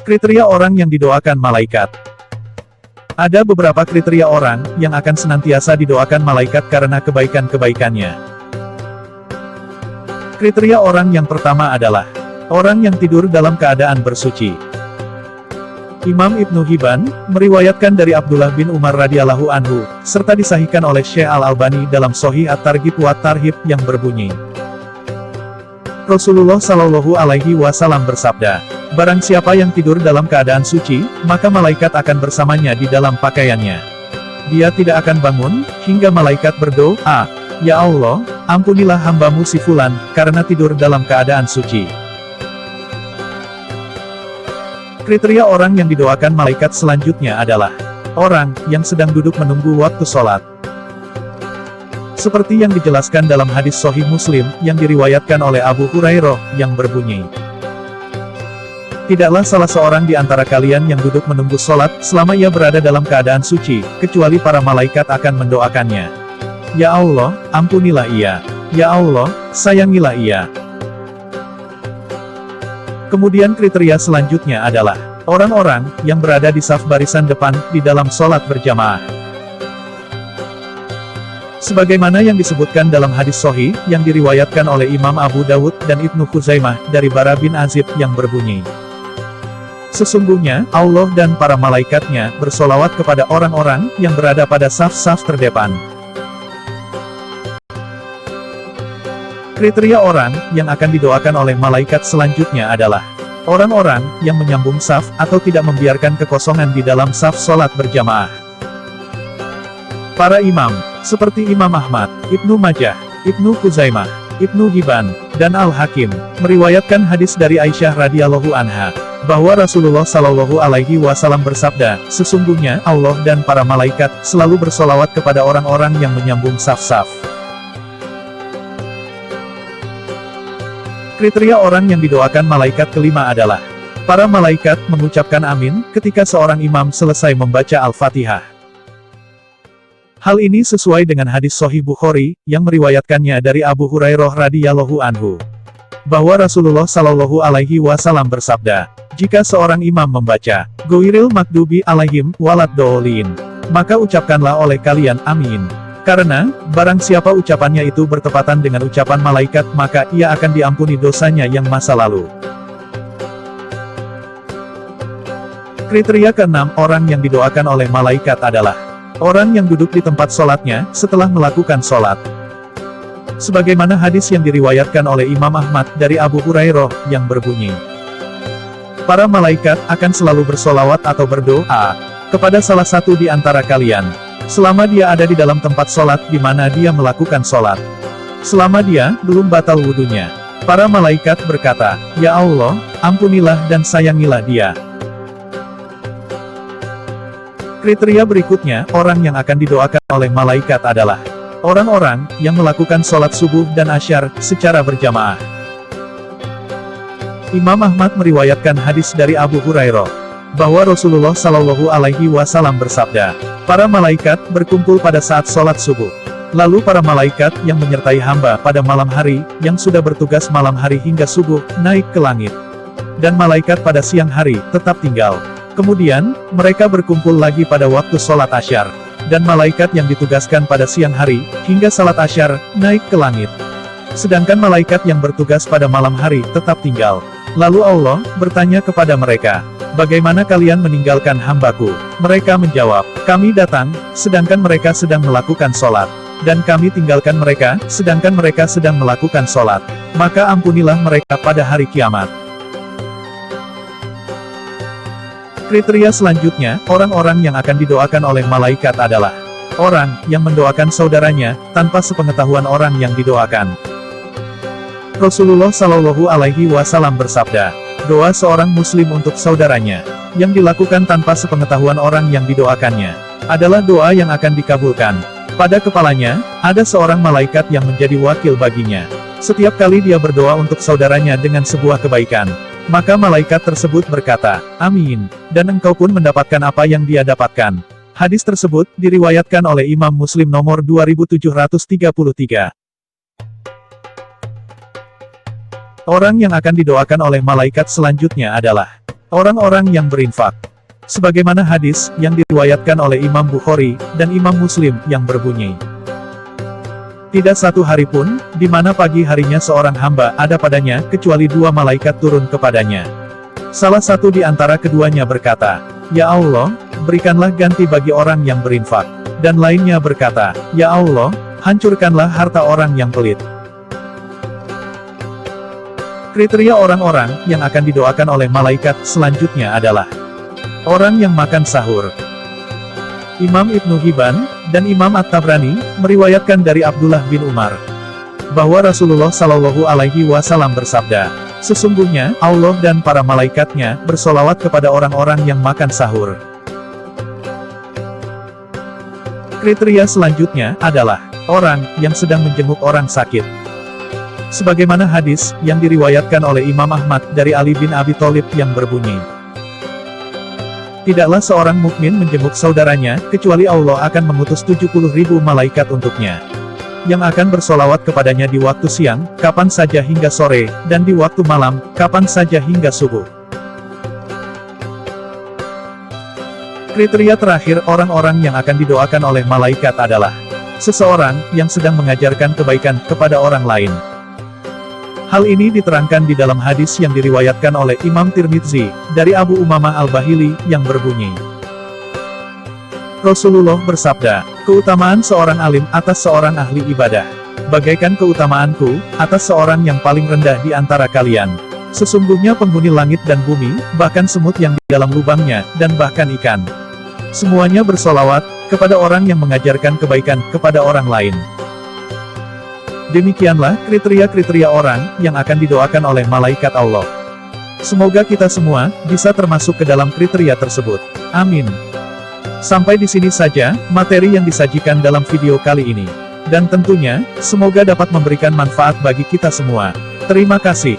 Kriteria orang yang didoakan malaikat. Ada beberapa kriteria orang yang akan senantiasa didoakan malaikat karena kebaikan-kebaikannya. Kriteria orang yang pertama adalah orang yang tidur dalam keadaan bersuci. Imam Ibnu Hibban meriwayatkan dari Abdullah bin Umar radhiyallahu anhu, serta disahihkan oleh Syekh Al-Albani dalam Shahih At-Targhib wa Tarhib yang berbunyi, Rasulullah Shallallahu Alaihi Wasallam bersabda, barang siapa yang tidur dalam keadaan suci, maka malaikat akan bersamanya di dalam pakaiannya. Dia tidak akan bangun, hingga malaikat berdoa, ya Allah, ampunilah hambamu si Fulan, karena tidur dalam keadaan suci. Kriteria orang yang didoakan malaikat selanjutnya adalah orang yang sedang duduk menunggu waktu sholat. Seperti yang dijelaskan dalam hadis Sahih Muslim, yang diriwayatkan oleh Abu Hurairah, yang berbunyi, tidaklah salah seorang di antara kalian yang duduk menunggu sholat, selama ia berada dalam keadaan suci, kecuali para malaikat akan mendoakannya. Ya Allah, ampunilah ia. Ya Allah, sayangilah ia. Kemudian kriteria selanjutnya adalah orang-orang yang berada di saf barisan depan, di dalam sholat berjamaah. Sebagaimana yang disebutkan dalam hadis Sahih, yang diriwayatkan oleh Imam Abu Dawud dan Ibnu Khuzaimah, dari Bara bin Azib, yang berbunyi, sesungguhnya, Allah dan para malaikatnya, bersolawat kepada orang-orang, yang berada pada saf-saf terdepan. Kriteria orang, yang akan didoakan oleh malaikat selanjutnya adalah orang-orang, yang menyambung saf, atau tidak membiarkan kekosongan di dalam saf sholat berjamaah. Para imam, seperti Imam Ahmad, Ibnu Majah, Ibnu Khuzaimah, Ibnu Hibban, dan Al-Hakim, meriwayatkan hadis dari Aisyah radhiyallahu anha, bahwa Rasulullah Shallallahu Alaihi Wasallam bersabda, sesungguhnya Allah dan para malaikat selalu bersolawat kepada orang-orang yang menyambung saf-saf. Kriteria orang yang didoakan malaikat kelima adalah para malaikat mengucapkan amin ketika seorang imam selesai membaca Al-Fatihah. Hal ini sesuai dengan hadis Sahih Bukhari, yang meriwayatkannya dari Abu Hurairah radhiyallahu anhu, bahwa Rasulullah Shallallahu Alaihi Wasallam bersabda, jika seorang imam membaca, Ghairil Maghdubi Alaihim Waladdallin, maka ucapkanlah oleh kalian amin. Karena, barang siapa ucapannya itu bertepatan dengan ucapan malaikat, maka ia akan diampuni dosanya yang masa lalu. Kriteria keenam orang yang didoakan oleh malaikat adalah orang yang duduk di tempat sholatnya, setelah melakukan sholat. Sebagaimana hadis yang diriwayatkan oleh Imam Ahmad, dari Abu Hurairah, yang berbunyi, para malaikat akan selalu bersolawat atau berdoa kepada salah satu di antara kalian, selama dia ada di dalam tempat sholat di mana dia melakukan sholat. Selama dia belum batal wudunya, para malaikat berkata, ya Allah, ampunilah dan sayangilah dia. Kriteria berikutnya, orang yang akan didoakan oleh malaikat adalah orang-orang yang melakukan sholat subuh dan asyar secara berjamaah. Imam Ahmad meriwayatkan hadis dari Abu Hurairah, bahwa Rasulullah Shallallahu Alaihi Wasallam bersabda, para malaikat berkumpul pada saat sholat subuh. Lalu para malaikat yang menyertai hamba pada malam hari, yang sudah bertugas malam hari hingga subuh, naik ke langit. Dan malaikat pada siang hari, tetap tinggal. Kemudian, mereka berkumpul lagi pada waktu sholat asyar. Dan malaikat yang ditugaskan pada siang hari, hingga salat asyar, naik ke langit. Sedangkan malaikat yang bertugas pada malam hari, tetap tinggal. Lalu Allah bertanya kepada mereka, bagaimana kalian meninggalkan hambaku? Mereka menjawab, kami datang, sedangkan mereka sedang melakukan sholat. Dan kami tinggalkan mereka, sedangkan mereka sedang melakukan sholat. Maka ampunilah mereka pada hari kiamat. Kriteria selanjutnya, orang-orang yang akan didoakan oleh malaikat adalah orang yang mendoakan saudaranya, tanpa sepengetahuan orang yang didoakan. Rasulullah Shallallahu Alaihi Wasallam bersabda, doa seorang muslim untuk saudaranya, yang dilakukan tanpa sepengetahuan orang yang didoakannya, adalah doa yang akan dikabulkan. Pada kepalanya, ada seorang malaikat yang menjadi wakil baginya. Setiap kali dia berdoa untuk saudaranya dengan sebuah kebaikan, maka malaikat tersebut berkata, amin, dan engkau pun mendapatkan apa yang dia dapatkan. Hadis tersebut diriwayatkan oleh Imam Muslim nomor 2733. Orang yang akan didoakan oleh malaikat selanjutnya adalah Orang-orang yang berinfak. Sebagaimana hadis yang diriwayatkan oleh Imam Bukhari dan Imam Muslim yang berbunyi, tidak satu hari pun, di mana pagi harinya seorang hamba ada padanya, kecuali dua malaikat turun kepadanya. Salah satu di antara keduanya berkata, "Ya Allah, berikanlah ganti bagi orang yang berinfak." Dan lainnya berkata, "Ya Allah, hancurkanlah harta orang yang pelit." Kriteria orang-orang yang akan didoakan oleh malaikat selanjutnya adalah orang yang makan sahur. Imam Ibnu Hibban dan Imam At-Tabrani meriwayatkan dari Abdullah bin Umar bahwa Rasulullah Shallallahu Alaihi Wasallam bersabda, "Sesungguhnya Allah dan para malaikatnya bersolawat kepada orang-orang yang makan sahur." Kriteria selanjutnya adalah orang yang sedang menjenguk orang sakit. Sebagaimana hadis yang diriwayatkan oleh Imam Ahmad dari Ali bin Abi Thalib yang berbunyi, tidaklah seorang mukmin menjenguk saudaranya, kecuali Allah akan mengutus 70.000 malaikat untuknya, yang akan bersolawat kepadanya di waktu siang, kapan saja hingga sore, dan di waktu malam, kapan saja hingga subuh. Kriteria terakhir orang-orang yang akan didoakan oleh malaikat adalah seseorang yang sedang mengajarkan kebaikan kepada orang lain. Hal ini diterangkan di dalam hadis yang diriwayatkan oleh Imam Tirmidzi dari Abu Umamah Al-Bahili yang berbunyi, Rasulullah bersabda, "Keutamaan seorang alim atas seorang ahli ibadah bagaikan keutamaanku atas seorang yang paling rendah di antara kalian. Sesungguhnya penghuni langit dan bumi, bahkan semut yang di dalam lubangnya, dan bahkan ikan, semuanya bersolawat kepada orang yang mengajarkan kebaikan kepada orang lain." Demikianlah kriteria-kriteria orang yang akan didoakan oleh malaikat Allah. Semoga kita semua bisa termasuk ke dalam kriteria tersebut. Amin. Sampai di sini saja materi yang disajikan dalam video kali ini. Dan tentunya, semoga dapat memberikan manfaat bagi kita semua. Terima kasih.